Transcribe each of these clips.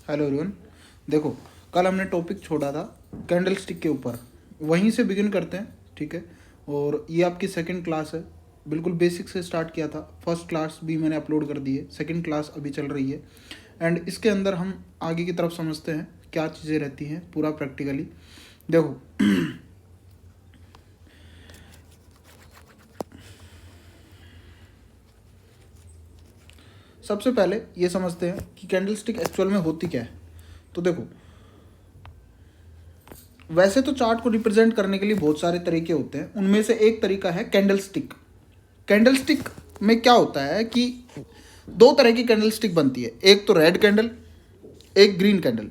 Hello everyone. देखो, कल हमने टॉपिक छोड़ा था कैंडल स्टिक के ऊपर, वहीं से बिगिन करते हैं, ठीक है। और ये आपकी सेकंड क्लास है, बिल्कुल बेसिक से स्टार्ट किया था। फर्स्ट क्लास भी मैंने अपलोड कर दी है, सेकंड क्लास अभी चल रही है। एंड इसके अंदर हम आगे की तरफ समझते हैं क्या चीज़ें रहती हैं पूरा प्रैक्टिकली। देखो, सबसे पहले ये समझते हैं कि कैंडल स्टिक एक्चुअल में होती क्या है। तो देखो, वैसे तो चार्ट को रिप्रेजेंट करने के लिए बहुत सारे तरीके होते हैं, उनमें से एक तरीका है कैंडल स्टिक। कैंडल स्टिक में क्या होता है कि दो तरह की कैंडल स्टिक बनती है, एक तो रेड कैंडल, एक ग्रीन कैंडल।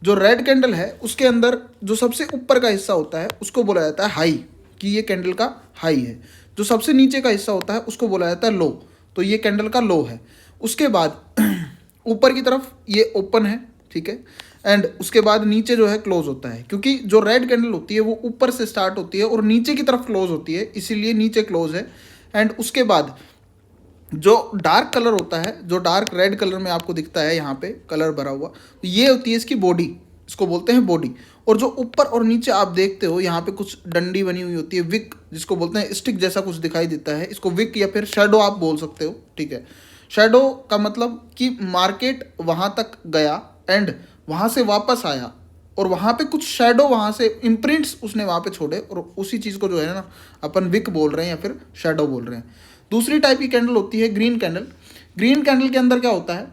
जो रेड कैंडल है उसके अंदर जो सबसे ऊपर का हिस्सा होता है उसको बोला जाता है हाई, कि ये कैंडल का हाई है। जो सबसे नीचे का हिस्सा होता है उसको बोला जाता है लो, तो ये कैंडल का लो है। उसके बाद ऊपर की तरफ ये ओपन है, ठीक है। एंड उसके बाद नीचे जो है क्लोज होता है, क्योंकि जो रेड कैंडल होती है वो ऊपर से स्टार्ट होती है और नीचे की तरफ क्लोज होती है, इसीलिए नीचे क्लोज है। एंड उसके बाद जो डार्क कलर होता है, जो डार्क रेड कलर में आपको दिखता है यहाँ पे कलर भरा हुआ, तो ये होती है इसकी बॉडी, इसको बोलते हैं बॉडी। और जो ऊपर और नीचे आप देखते हो यहाँ पे कुछ डंडी बनी हुई होती है, विक जिसको बोलते हैं, स्टिक जैसा कुछ दिखाई देता है, इसको विक या फिर शेडो आप बोल सकते हो, ठीक है। शेडो का मतलब कि मार्केट वहाँ तक गया एंड वहाँ से वापस आया और वहाँ पे कुछ शेडो, वहाँ से इम्प्रिंट्स उसने वहाँ पे छोड़े, और उसी चीज़ को जो है ना अपन विक बोल रहे हैं या फिर शेडो बोल रहे हैं। दूसरी टाइप की कैंडल होती है ग्रीन कैंडल। ग्रीन कैंडल के अंदर क्या होता है,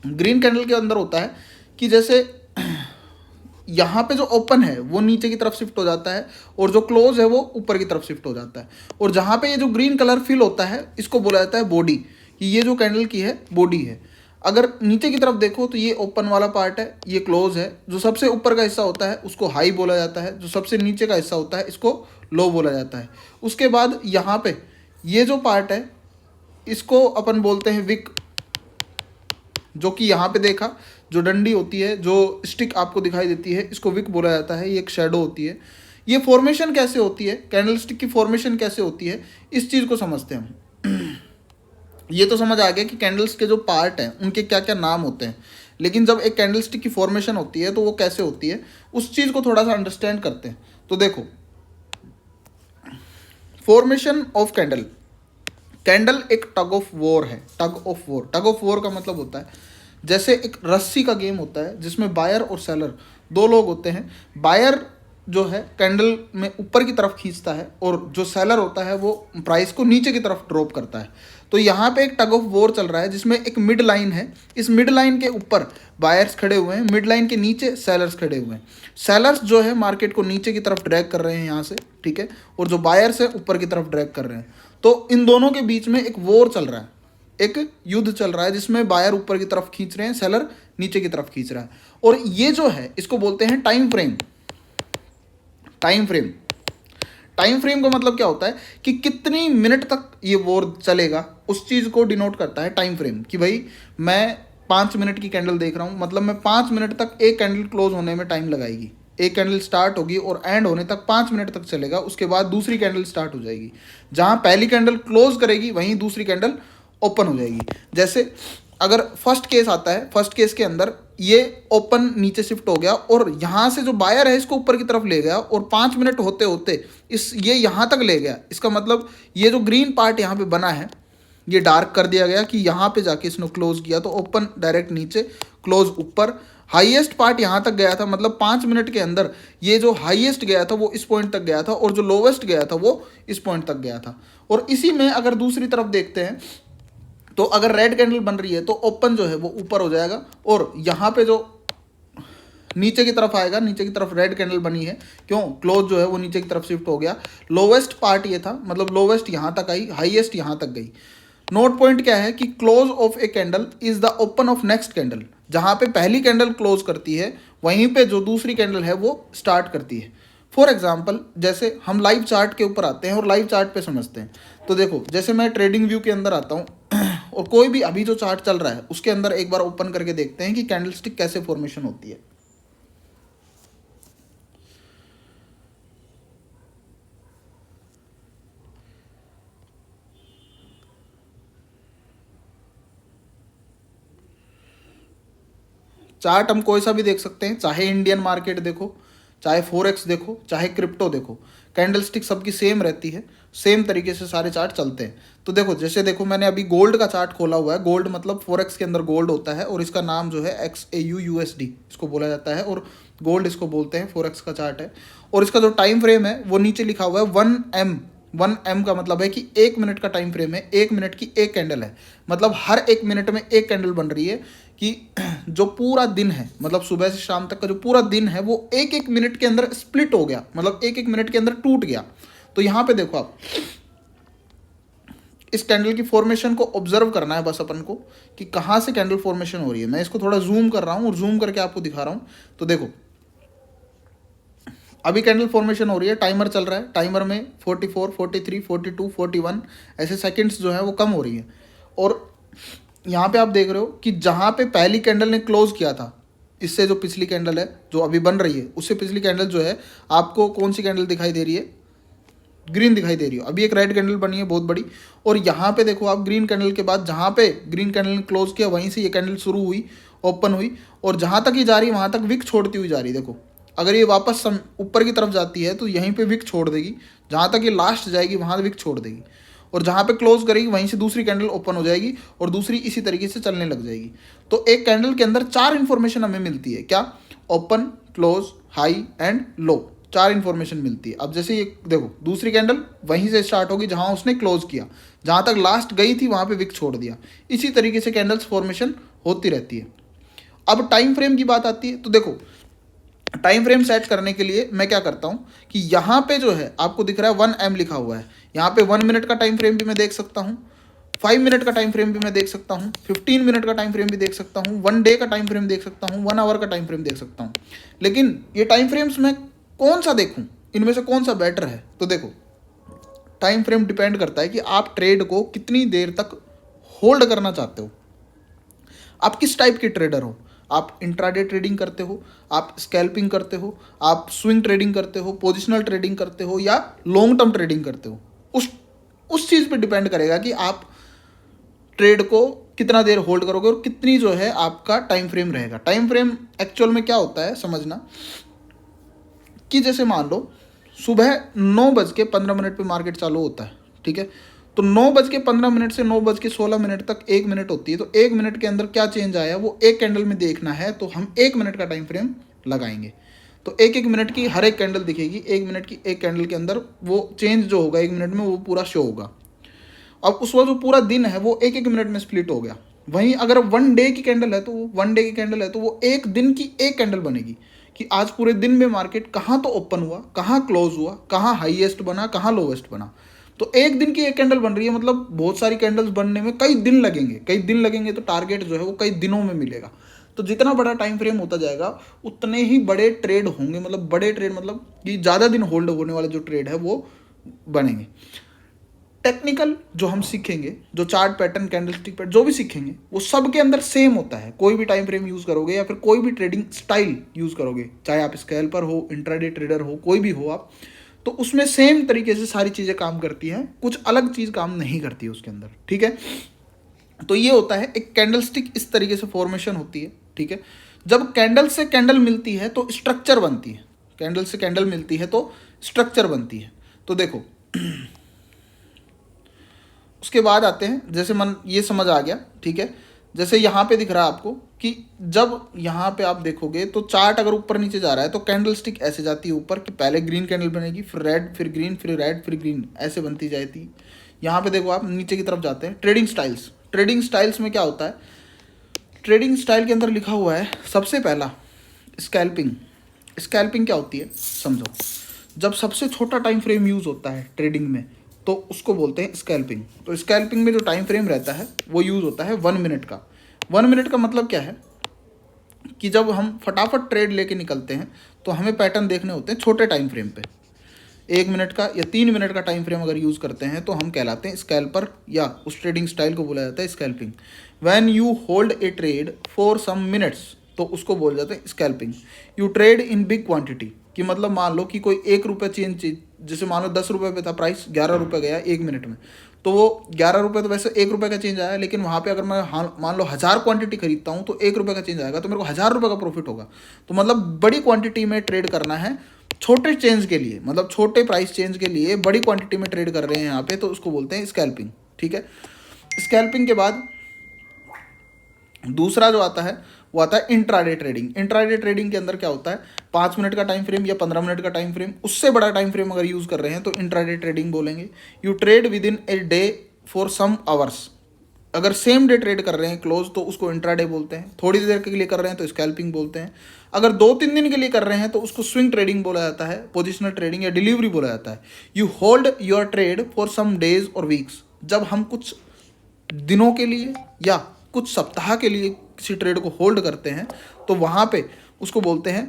ग्रीन कैंडल के अंदर होता है कि जैसे यहाँ पे जो ओपन है वो नीचे की तरफ शिफ्ट हो जाता है और जो क्लोज है वो ऊपर की तरफ शिफ्ट हो जाता है। और जहाँ पे ये जो ग्रीन कलर फिल होता है इसको बोला जाता है बॉडी, कि ये जो कैंडल की है बॉडी है। अगर नीचे की तरफ देखो तो ये ओपन वाला पार्ट है, ये क्लोज है। जो सबसे ऊपर का हिस्सा होता है उसको हाई बोला जाता है, जो सबसे नीचे का हिस्सा होता है इसको लो बोला जाता है। उसके बाद यहाँ पे ये जो पार्ट है इसको अपन बोलते हैं विक, जो कि यहाँ पे देखा, जो डंडी होती है, जो स्टिक आपको दिखाई देती है, इसको विक बोला जाता है। ये एक शेडो होती है। ये फॉर्मेशन कैसे होती है, कैंडल स्टिक की फॉर्मेशन कैसे होती है, इस चीज़ को समझते हैं हम। ये तो समझ आ गया कि कैंडल्स के जो पार्ट हैं उनके क्या क्या नाम होते हैं, लेकिन जब एक कैंडल स्टिक की फॉर्मेशन होती है तो वो कैसे होती है, उस चीज़ को थोड़ा सा अंडरस्टैंड करते हैं। तो देखो, फॉर्मेशन ऑफ कैंडल। कैंडल एक टग ऑफ वॉर है। Tug of war, tug of war का मतलब होता है जैसे एक रस्सी का गेम होता है जिसमें बायर और सेलर दो लोग होते हैं। बायर जो है कैंडल में ऊपर की तरफ खींचता है और जो सेलर होता है वो प्राइस को नीचे की तरफ ड्रॉप करता है। तो यहाँ पे एक टग ऑफ वॉर चल रहा है जिसमें एक मिड लाइन है। इस मिड लाइन के ऊपर बायर्स खड़े हुए हैं, मिड लाइन के नीचे सेलर्स खड़े हुए हैं। सेलर्स जो है मार्केट को नीचे की तरफ ड्रैग कर रहे हैं यहाँ से, ठीक है, और जो बायर्स है ऊपर की तरफ ड्रैग कर रहे हैं। तो इन दोनों के बीच में एक वॉर चल रहा है, एक युद्ध चल रहा है जिसमें बायर ऊपर की तरफ खींच रहे हैं, सेलर नीचे की तरफ खींच रहा है। और ये जो है इसको बोलते हैं time frame. Time frame, time frame का मतलब क्या होता है कि कितनी मिनट तक ये वॉर चलेगा, उस चीज़ को डिनोट करता है टाइम फ्रेम। कि भाई मैं 5 मिनट की कैंडल देख रहा हूँ, मतलब मैं 5 मिनट तक एक कैंडल क्लोज होने में टाइम लगाएगी। एक कैंडल स्टार्ट होगी और एंड होने तक 5 मिनट तक चलेगा, उसके बाद दूसरी कैंडल स्टार्ट हो जाएगी। जहाँ पहली कैंडल क्लोज करेगी वहीं दूसरी कैंडल ओपन हो जाएगी। जैसे अगर फर्स्ट केस आता है, फर्स्ट केस के अंदर ये ओपन नीचे शिफ्ट हो गया और यहाँ से जो बायर है इसको ऊपर की तरफ ले गया और 5 मिनट होते होते इस ये यहाँ तक ले गया। इसका मतलब ये जो ग्रीन पार्ट यहाँ पे बना है ये डार्क कर दिया गया कि यहाँ पे जाके इसने क्लोज किया, तो ओपन डायरेक्ट नीचे, क्लोज ऊपर। हाईएस्ट पार्ट यहाँ तक गया था, मतलब 5 मिनट के अंदर ये जो हाईएस्ट गया था वो इस पॉइंट तक गया था और जो लोवेस्ट गया था वो इस पॉइंट तक गया था। और इसी में अगर दूसरी तरफ देखते हैं तो अगर रेड कैंडल बन रही है तो ओपन जो है वो ऊपर हो जाएगा और यहाँ पे जो नीचे की तरफ आएगा, नीचे की तरफ रेड कैंडल बनी है, क्यों, क्लोज जो है वो नीचे की तरफ शिफ्ट हो गया। लोवेस्ट पार्ट ये था, मतलब लोवेस्ट यहाँ तक आई, हाईएस्ट यहाँ तक गई। नोट पॉइंट क्या है कि close of a candle is the open of next candle. जहाँ पे पहली कैंडल क्लोज करती है वहीं पे जो दूसरी कैंडल है वो स्टार्ट करती है। फॉर एग्जाम्पल जैसे हम लाइव चार्ट के ऊपर आते हैं और लाइव चार्ट पे समझते हैं। तो देखो, जैसे मैं ट्रेडिंग व्यू के अंदर आता हूँ और कोई भी अभी जो चार्ट चल रहा है उसके अंदर एक बार ओपन करके देखते हैं कि कैंडलस्टिक कैसे फॉर्मेशन होती है। चार्ट हम कोई सा भी देख सकते हैं, चाहे इंडियन मार्केट देखो, चाहे फॉरेक्स देखो, चाहे क्रिप्टो देखो, कैंडलस्टिक सबकी सेम रहती है, सेम तरीके से सारे चार्ट चलते हैं। तो देखो जैसे देखो मैंने अभी गोल्ड का चार्ट खोला हुआ है, गोल्ड मतलब फॉरेक्स के अंदर गोल्ड होता है और इसका नाम जो है XAUUSD इसको बोला जाता है और गोल्ड इसको बोलते हैं, फॉरेक्स का चार्ट है। और इसका जो टाइम फ्रेम है वो नीचे लिखा हुआ है 1M। 1M का मतलब है कि 1 मिनट का टाइम फ्रेम है, 1 मिनट की एक कैंडल है, मतलब हर 1 मिनट में एक कैंडल बन रही है। कि जो पूरा दिन है, मतलब सुबह से शाम तक का जो पूरा दिन है वो एक एक मिनट के अंदर स्प्लिट हो गया, मतलब एक एक मिनट के अंदर टूट गया। तो यहाँ पे देखो आप इस कैंडल की फॉर्मेशन को ऑब्जर्व करना है बस अपन को कि कहाँ से कैंडल फॉर्मेशन हो रही है। मैं इसको थोड़ा जूम कर रहा हूँ और जूम करके आपको दिखा रहा हूँ। तो देखो अभी कैंडल फॉर्मेशन हो रही है, टाइमर चल रहा है, टाइमर में 44, 43, 42, 41 ऐसे सेकंड्स जो है वो कम हो रही है। और यहाँ पे आप देख रहे हो कि जहाँ पे पहली कैंडल ने क्लोज किया था, इससे जो पिछली कैंडल है जो अभी बन रही है उससे पिछली कैंडल जो है, आपको कौन सी कैंडल दिखाई दे रही है? ग्रीन दिखाई दे रही है। अभी एक रेड कैंडल बनी है बहुत बड़ी, और यहाँ पे देखो आप ग्रीन कैंडल के बाद जहाँ पे ग्रीन कैंडल ने क्लोज किया वहीं से ये कैंडल शुरू हुई, ओपन हुई, और जहाँ तक ये जा रही है वहाँ तक विक छोड़ती हुई जा रही है। देखो अगर ये वापस ऊपर की तरफ जाती है तो यहीं पे विक छोड़ देगी, जहाँ तक ये लास्ट जाएगी वहाँ विक छोड़ देगी, और जहाँ पे क्लोज करेगी वहीं से दूसरी कैंडल ओपन हो जाएगी और दूसरी इसी तरीके से चलने लग जाएगी। तो एक कैंडल के अंदर 4 इन्फॉर्मेशन हमें मिलती है, क्या? Open, close, high and low, 4 information मिलती है। अब जैसे ये देखो दूसरी कैंडल वहीं से स्टार्ट होगी जहाँ उसने क्लोज किया, जहाँ तक लास्ट गई थी वहाँ पे विक छोड़ दिया, इसी तरीके से कैंडल्स फॉर्मेशन होती रहती है। अब टाइम फ्रेम की बात आती है, तो देखो टाइम फ्रेम सेट करने के लिए मैं क्या करता हूँ कि यहाँ पे जो है आपको दिख रहा है 1M लिखा हुआ है, यहाँ पे 1 मिनट का टाइम फ्रेम भी मैं देख सकता हूँ, 5 मिनट का टाइम फ्रेम भी मैं देख सकता हूँ, 15 मिनट का टाइम फ्रेम भी देख सकता हूँ, 1 डे का टाइम फ्रेम देख सकता हूँ, 1 आवर का टाइम फ्रेम देख सकता हूँ। लेकिन ये टाइम फ्रेम्स में कौन सा देखूँ, इनमें से कौन सा बेटर है? तो देखो टाइम फ्रेम डिपेंड करता है कि आप ट्रेड को कितनी देर तक होल्ड करना चाहते हो, आप किस टाइप के ट्रेडर हो। आप इंट्राडे ट्रेडिंग करते हो, आप स्कैल्पिंग करते हो, आप स्विंग ट्रेडिंग करते हो, पोजिशनल ट्रेडिंग करते हो, या लॉन्ग टर्म ट्रेडिंग करते हो। उस चीज़ पे डिपेंड करेगा कि आप ट्रेड को कितना देर होल्ड करोगे और कितनी जो है आपका टाइम फ्रेम रहेगा। टाइम फ्रेम एक्चुअल में क्या होता है समझना, कि जैसे मान लो सुबह 9:15 पे मार्केट चालू होता है, ठीक है, तो 9:15 से 9:16 तक 1 मिनट होती है। तो 1 मिनट के अंदर क्या चेंज आया वो एक कैंडल में देखना है, तो हम 1 मिनट का टाइम फ्रेम लगाएंगे। तो एक एक मिनट की हर एक कैंडल दिखेगी, 1 मिनट की एक कैंडल के अंदर वो चेंज जो होगा 1 मिनट में वो पूरा शो होगा। अब उस वक्त जो पूरा दिन है वो एक एक मिनट में स्प्लिट हो गया। वहीं अगर 1 डे की कैंडल है तो वो 1 डे की कैंडल है तो वो एक दिन की एक कैंडल बनेगी कि आज पूरे दिन में मार्केट कहाँ तो ओपन हुआ, कहाँ क्लोज हुआ, कहाँ हाईएस्ट बना, कहाँ लोवेस्ट बना। तो एक दिन की एक कैंडल बन रही है, मतलब बहुत सारी कैंडल्स बनने में कई दिन लगेंगे, कई दिन लगेंगे, तो टारगेट जो है वो कई दिनों में मिलेगा। तो जितना बड़ा टाइम फ्रेम होता जाएगा उतने ही बड़े ट्रेड होंगे, मतलब बड़े ट्रेड मतलब कि ज़्यादा दिन होल्ड होने वाले जो ट्रेड है वो बनेंगे। टेक्निकल जो हम सीखेंगे, जो चार्ट पैटर्न, कैंडलस्टिक पैटर्न जो भी सीखेंगे वो सब के अंदर सेम होता है। कोई भी टाइम फ्रेम यूज़ करोगे या फिर कोई भी ट्रेडिंग स्टाइल यूज़ करोगे, चाहे आप स्कैल्पर हो, इंट्राडे ट्रेडर हो, कोई भी हो आप, तो उसमें सेम तरीके से सारी चीज़ें काम करती हैं, कुछ अलग चीज़ काम नहीं करती है उसके अंदर, ठीक है। तो ये होता है एक कैंडलस्टिक, इस तरीके से फॉर्मेशन होती है, ठीक है। जब कैंडल से कैंडल मिलती है तो स्ट्रक्चर बनती है, कैंडल से कैंडल मिलती है तो स्ट्रक्चर बनती है। तो देखो उसके बाद आते हैं, जैसे मन ये समझ आ गया, ठीक है। जैसे यहाँ पे दिख रहा है आपको कि जब यहाँ पे आप देखोगे तो चार्ट अगर ऊपर नीचे जा रहा है तो कैंडल स्टिक ऐसे जाती है ऊपर, कि पहले ग्रीन कैंडल बनेगी, फिर रेड, फिर ग्रीन, फिर रेड, फिर ग्रीन, ऐसे बनती जाती। यहाँ पे देखो आप नीचे की तरफ जाते हैं, ट्रेडिंग स्टाइल्स। ट्रेडिंग स्टाइल्स में क्या होता है, ट्रेडिंग स्टाइल के अंदर लिखा हुआ है सबसे पहला स्कैल्पिंग। स्कैल्पिंग क्या होती है समझो, जब सबसे छोटा टाइम फ्रेम यूज़ होता है ट्रेडिंग में तो उसको बोलते हैं स्कैल्पिंग। तो स्कैल्पिंग में जो टाइम फ्रेम रहता है वो यूज़ होता है 1 मिनट का। 1 मिनट का मतलब क्या है कि जब हम फटाफट ट्रेड लेके निकलते हैं तो हमें पैटर्न देखने होते हैं छोटे टाइम फ्रेम पे। 1 मिनट का या 3 मिनट का टाइम फ्रेम अगर यूज़ करते हैं तो हम कहलाते हैं स्कैल्पर, या उस ट्रेडिंग स्टाइल को बोला जाता है scalping. When you hold a trade for some minutes तो उसको बोल जाते हैं scalping. You trade in big quantity, कि मतलब मान लो कि कोई 1 रुपये चेंज, जैसे मान लो 10 रुपये पे था प्राइस, 11 रुपये गया 1 मिनट में, तो वो 11 रुपये तो वैसे 1 रुपये का चेंज आया, लेकिन वहाँ पे अगर मैं मान लो 1000 क्वांटिटी खरीदता हूँ तो 1 रुपये का चेंज आएगा, तो मेरे को 1000 रुपये का प्रॉफिट होगा। तो मतलब बड़ी क्वांटिटी में ट्रेड करना है छोटे चेंज के लिए, मतलब छोटे प्राइस चेंज के लिए बड़ी क्वांटिटी में ट्रेड कर रहे हैं यहाँ पे, तो उसको बोलते हैं स्कैल्पिंग। ठीक है, स्कैल्पिंग के बाद दूसरा जो आता है वो आता है इंट्राडे ट्रेडिंग। इंट्राडे ट्रेडिंग के अंदर क्या होता है, 5 मिनट का टाइम फ्रेम या 15 मिनट का टाइम फ्रेम, उससे बड़ा टाइम फ्रेम अगर यूज़ कर रहे हैं तो इंट्राडे ट्रेडिंग बोलेंगे। You trade with in a day for some hours, अगर सेम डे ट्रेड कर रहे हैं क्लोज तो उसको इंट्राडे बोलते हैं, थोड़ी देर के लिए कर रहे हैं तो स्कैल्पिंग बोलते हैं, अगर 2-3 दिन के लिए कर रहे हैं तो उसको स्विंग ट्रेडिंग बोला जाता है, पोजिशनल ट्रेडिंग या डिलीवरी बोला जाता है। You hold your trade for some days और वीक्स, जब हम कुछ दिनों के लिए या कुछ सप्ताह के लिए किसी ट्रेड को होल्ड करते हैं तो वहाँ पे उसको बोलते हैं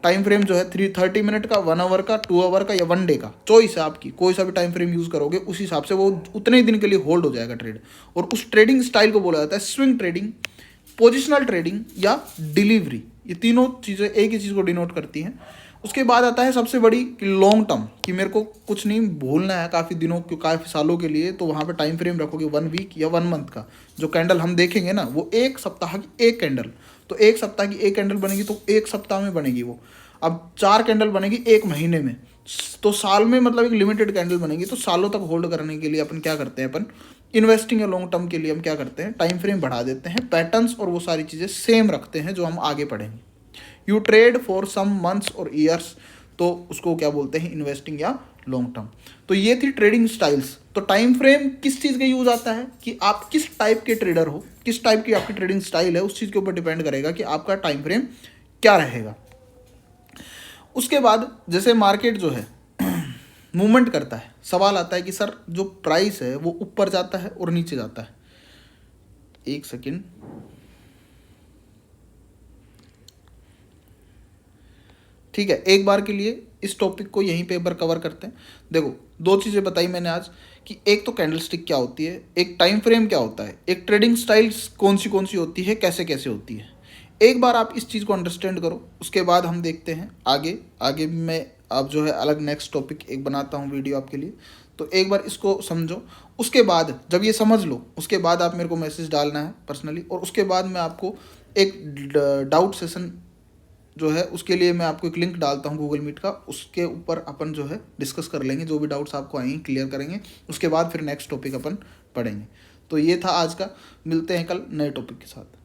टाइम फ्रेम जो है 30 मिनट का, 1 आवर का, 2 आवर का या 1 डे का, चॉइस है आपकी, कोई सा भी टाइम फ्रेम यूज़ करोगे उस हिसाब से वो उतने ही दिन के लिए होल्ड हो जाएगा ट्रेड। और उस ट्रेडिंग स्टाइल को बोला जाता है स्विंग ट्रेडिंग, पोजिशनल ट्रेडिंग या डिलीवरी। ये तीनों चीज़ें एक ही चीज़ को डिनोट करती हैं। उसके बाद आता है सबसे बड़ी कि लॉन्ग टर्म, कि मेरे को कुछ नहीं भूलना है काफ़ी दिनों काफ़ी सालों के लिए, तो वहाँ पे टाइम फ्रेम रखोगे 1 वीक या 1 मंथ का। जो कैंडल हम देखेंगे ना वो एक सप्ताह की एक कैंडल, तो एक सप्ताह की एक कैंडल बनेगी तो एक सप्ताह में बनेगी वो। अब 4 कैंडल बनेगी एक महीने में, तो साल में मतलब एक लिमिटेड कैंडल बनेगी, तो सालों तक होल्ड करने के लिए अपन क्या करते हैं, अपन इन्वेस्टिंग या लॉन्ग टर्म के लिए हम क्या करते हैं, टाइम फ्रेम बढ़ा देते हैं, पैटर्न्स और वो सारी चीज़ें सेम रखते हैं जो हम आगे पढ़ेंगे। You trade for some months और ईयर्स, तो उसको क्या बोलते हैं, इन्वेस्टिंग या लॉन्ग टर्म। तो ये थी ट्रेडिंग स्टाइल्स। तो टाइम फ्रेम किस चीज़ का यूज आता है कि आप किस टाइप के ट्रेडर हो, किस टाइप की आपकी ट्रेडिंग स्टाइल है, उस चीज़ के ऊपर डिपेंड करेगा कि आपका टाइम फ्रेम क्या रहेगा। उसके बाद जैसे मार्केट जो है मूवमेंट करता है, सवाल आता है कि सर जो प्राइस है वो ऊपर जाता है और नीचे जाता है। एक सेकेंड, ठीक है, एक बार के लिए इस टॉपिक को यहीं पे एक बार कवर करते हैं। देखो 2 चीज़ें बताई मैंने आज कि एक तो कैंडलस्टिक क्या होती है, एक टाइम फ्रेम क्या होता है, एक ट्रेडिंग स्टाइल्स कौन सी होती है, कैसे कैसे होती है। एक बार आप इस चीज़ को अंडरस्टैंड करो, उसके बाद हम देखते हैं आगे मैं अब जो है अलग नेक्स्ट टॉपिक एक बनाता हूँ वीडियो आपके लिए। तो एक बार इसको समझो, उसके बाद जब ये समझ लो उसके बाद आप मेरे को मैसेज डालना है पर्सनली, और उसके बाद मैं आपको एक डाउट सेशन जो है उसके लिए मैं आपको एक लिंक डालता हूँ गूगल मीट का, उसके ऊपर अपन जो है डिस्कस कर लेंगे, जो भी डाउट्स आपको आएंगे क्लियर करेंगे, उसके बाद फिर नेक्स्ट टॉपिक अपन पढ़ेंगे। तो ये था आज का, मिलते हैं कल नए टॉपिक के साथ।